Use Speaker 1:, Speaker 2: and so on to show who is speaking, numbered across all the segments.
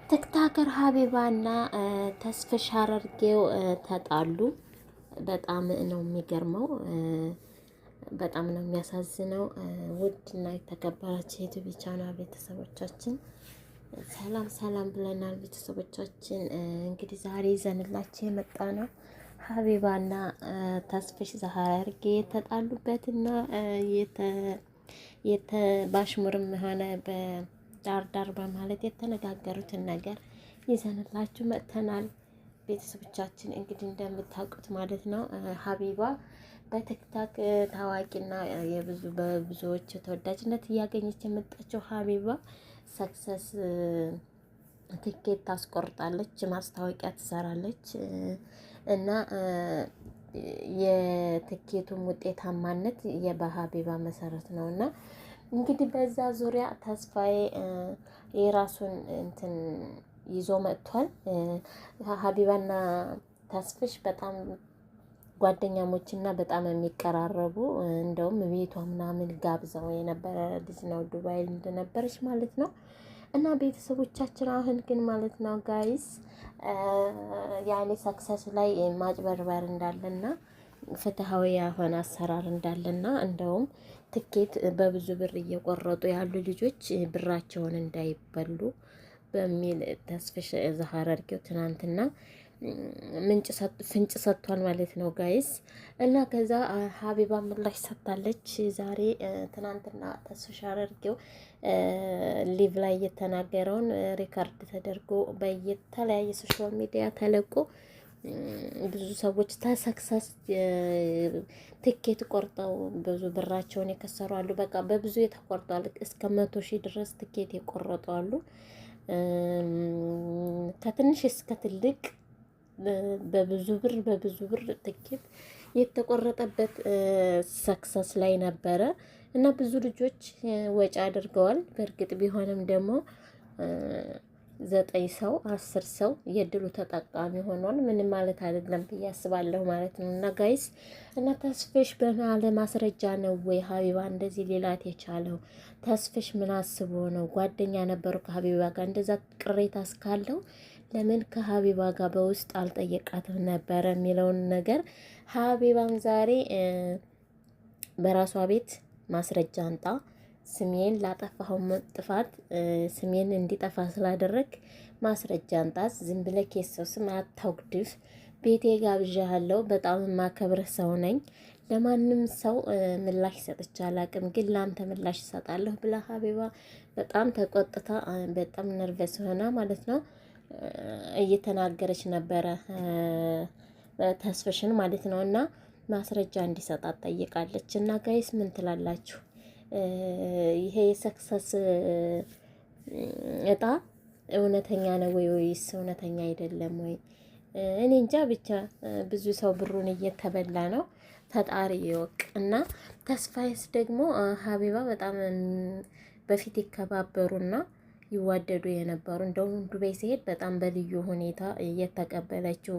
Speaker 1: ቲክታከር ሀቢባና ተስፍሽ ሀረርጌው ተጣሉ። በጣም ነው የሚገርመው፣ በጣም ነው የሚያሳዝነው። ውድና የተከበራችሁ የዩቲዩብ ቻናል ቤተሰቦቻችን ሰላም ሰላም ብለናል። ቤተሰቦቻችን እንግዲህ ዛሬ ይዘንላችሁ የመጣ ነው ሀቢባና ተስፍሽ ሀረርጌ የተጣሉበትና ባሽሙርም ሆነ ዳር በማለት የተነጋገሩትን ነገር ይዘንላችሁ መጥተናል። ቤተሰቦቻችን እንግዲህ እንደምታውቁት ማለት ነው ሀቢባ በቲክታክ ታዋቂና በብዙዎች ተወዳጅነት እያገኘች የመጣችው ሀቢባ ሰክሰስ ትኬት ታስቆርጣለች፣ ማስታወቂያ ትሰራለች እና የትኬቱም ውጤታማነት በሀቢባ መሰረት ነው እና እንግዲህ በዛ ዙሪያ ተስፋዬ የራሱን እንትን ይዞ መጥቷል። ሀቢባና ተስፍሽ በጣም ጓደኛሞች እና በጣም የሚቀራረቡ እንደውም ቤቷ ምናምን ጋብዘው የነበረ ልጅ ነው፣ ዱባይ እንደነበረች ማለት ነው። እና ቤተሰቦቻችን አሁን ግን ማለት ነው ጋይስ ያኔ ሰክሰስ ላይ ማጭበርበር እንዳለና ፍትሃዊ የሆነ አሰራር እንዳለና እንደውም ትኬት በብዙ ብር እየቆረጡ ያሉ ልጆች ብራቸውን እንዳይበሉ በሚል ተስፍሽ ሀረርጌው ትናንትና ፍንጭ ሰጥቷል ማለት ነው ጋይስ። እና ከዛ ሀቢባ ምላሽ ሰጥታለች ዛሬ። ትናንትና ተስፍሽ ሀረርጌው ሊቭ ላይ የተናገረውን ሪካርድ ተደርጎ በየተለያየ ሶሻል ሚዲያ ተለቆ ብዙ ሰዎች ተሰክሰስ ትኬት ቆርጠው ብዙ ብራቸውን የከሰሩ አሉ። በቃ በብዙ የተቆርጧል፣ እስከ 100,000 ድረስ ትኬት የቆረጡ አሉ። ከትንሽ እስከ ትልቅ በብዙ ብር ትኬት የተቆረጠበት ሰክሰስ ላይ ነበረ እና ብዙ ልጆች ወጪ አድርገዋል። በእርግጥ ቢሆንም ደግሞ 9 ሰው 10 ሰው የድሉ ተጠቃሚ ሆኗል። ምንም ማለት አይደለም ብዬ አስባለሁ ማለት ነው። እና ጋይስ እና ተስፍሽ በማለ ማስረጃ ነው ወይ ሀቢባ እንደዚህ ሌላት የቻለው? ተስፍሽ ምን አስቦ ነው? ጓደኛ ነበሩ ከሀቢባ ጋር። እንደዛ ቅሬታ እስካለው ለምን ከሀቢባ ጋር በውስጥ አልጠየቃትም ነበረ የሚለውን ነገር ሀቢባም ዛሬ በራሷ ቤት ማስረጃ አንጣ ስሜን ላጠፋኸው ጥፋት ስሜን እንዲጠፋ ስላደረግ ማስረጃ አንጣት። ዝም ብለህ የሰው ስም አታውግድፍ። ቤቴ ጋብዣለሁ። በጣም የማከብርህ ሰው ነኝ። ለማንም ሰው ምላሽ ሰጥቼ አላቅም፣ ግን ለአንተ ምላሽ እሰጣለሁ ብላ ሀቢባ በጣም ተቆጥታ በጣም ነርቨስ ሆና ማለት ነው እየተናገረች ነበረ ተስፍሽን ማለት ነው። እና ማስረጃ እንዲሰጣት ጠይቃለች። እና ጋይስ ምን ትላላችሁ? ይሄ የሰክሰስ እጣ እውነተኛ ነው ወይስ እውነተኛ አይደለም ወይ? እኔ እንጃ። ብቻ ብዙ ሰው ብሩን እየተበላ ነው። ፈጣሪ ይወቅ። እና ተስፋዬስ ደግሞ ሀቢባ በጣም በፊት ይከባበሩና ይዋደዱ የነበሩ እንደውም ዱባይ ሲሄድ በጣም በልዩ ሁኔታ እየተቀበለችው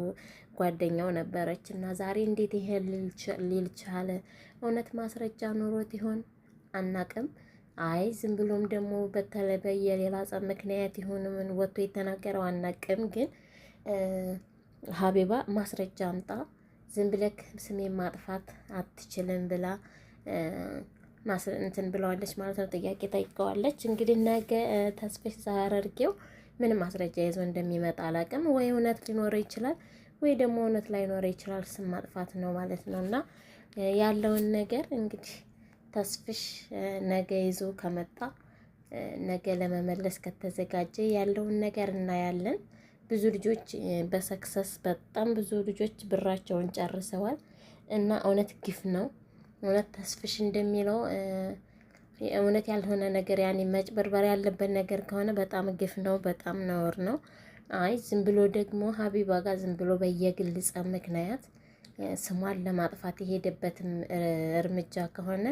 Speaker 1: ጓደኛው ነበረች። እና ዛሬ እንዴት ይሄ ሊል ቻለ? እውነት ማስረጃ ኑሮት ይሆን? አናቅም። አይ ዝም ብሎም ደግሞ በተለይ የሌላ ጸብ ምክንያት ይሁን ምን ወጥቶ የተናገረው አናቅም። ግን ሀቢባ ማስረጃ አምጣ፣ ዝም ብለክ ስሜን ማጥፋት አትችልም ብላ እንትን ብለዋለች ማለት ነው። ጥያቄ ጠይቀዋለች። እንግዲህ ነገ ተስፍሽ ሀረርጌው ምን ማስረጃ ይዞ እንደሚመጣ አላቅም። ወይ እውነት ሊኖረው ይችላል፣ ወይ ደግሞ እውነት ላይኖረው ይችላል። ስም ማጥፋት ነው ማለት ነው። እና ያለውን ነገር እንግዲህ ተስፍሽ ነገ ይዞ ከመጣ ነገ ለመመለስ ከተዘጋጀ ያለውን ነገር እናያለን። ብዙ ልጆች በሰክሰስ በጣም ብዙ ልጆች ብራቸውን ጨርሰዋል። እና እውነት ግፍ ነው። እውነት ተስፍሽ እንደሚለው እውነት ያልሆነ ነገር ያኔ መጭበርበር ያለበት ነገር ከሆነ በጣም ግፍ ነው፣ በጣም ነውር ነው። አይ ዝም ብሎ ደግሞ ሀቢባ ጋር ዝም ብሎ በየግል ጸብ ምክንያት ስሟን ለማጥፋት የሄደበትም እርምጃ ከሆነ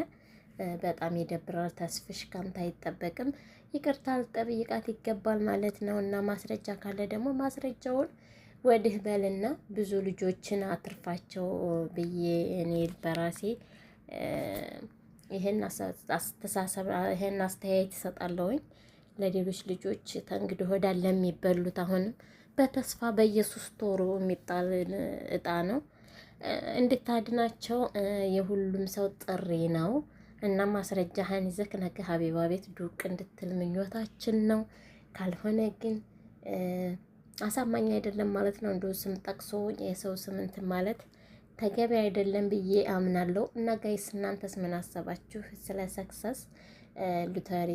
Speaker 1: በጣም ይደብራል። ተስፍሽ ካንተ አይጠበቅም። ይቅርታ ልጠይቃት ይገባል ማለት ነው። እና ማስረጃ ካለ ደግሞ ማስረጃውን ወድህ በልና ብዙ ልጆችን አትርፋቸው ብዬ እኔ በራሴ ይሄን አስተያየት እሰጣለሁኝ። ለሌሎች ልጆች ተንግዶ ሆዳል ለሚበሉት አሁንም በተስፋ በየ3 ወሩ የሚጣል እጣ ነው። እንድታድናቸው የሁሉም ሰው ጥሪ ነው እና ማስረጃህን ይዘህ ነገ ሀቢባ ቤት ዱቅ እንድትል ምኞታችን ነው። ካልሆነ ግን አሳማኝ አይደለም ማለት ነው። እንደው ስም ጠቅሶ የሰው ስም እንትን ማለት ተገቢ አይደለም ብዬ አምናለሁ። እና ጋይስ እናንተስ ምን አሰባችሁ ስለ ሰክሰስ ሎተሪ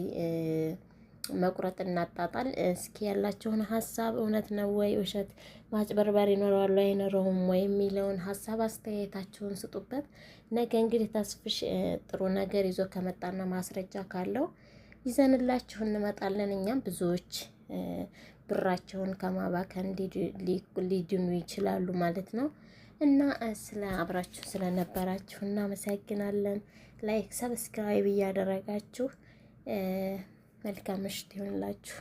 Speaker 1: መቁረጥ እናጣጣል? እስኪ ያላችሁን ሀሳብ እውነት ነው ወይ ውሸት ማጭበርበር ይኖረዋል አይኖረውም ወይ የሚለውን ሀሳብ አስተያየታችሁን ስጡበት። ነገ እንግዲህ ተስፍሽ ጥሩ ነገር ይዞ ከመጣና ማስረጃ ካለው ይዘንላችሁ እንመጣለን። እኛም ብዙዎች ብራቸውን ከማባከን ሊድኑ ይችላሉ ማለት ነው። እና ስለ አብራችሁ ስለነበራችሁ እናመሰግናለን። ላይክ ሰብስክራይብ እያደረጋችሁ መልካም ምሽት ይሁንላችሁ።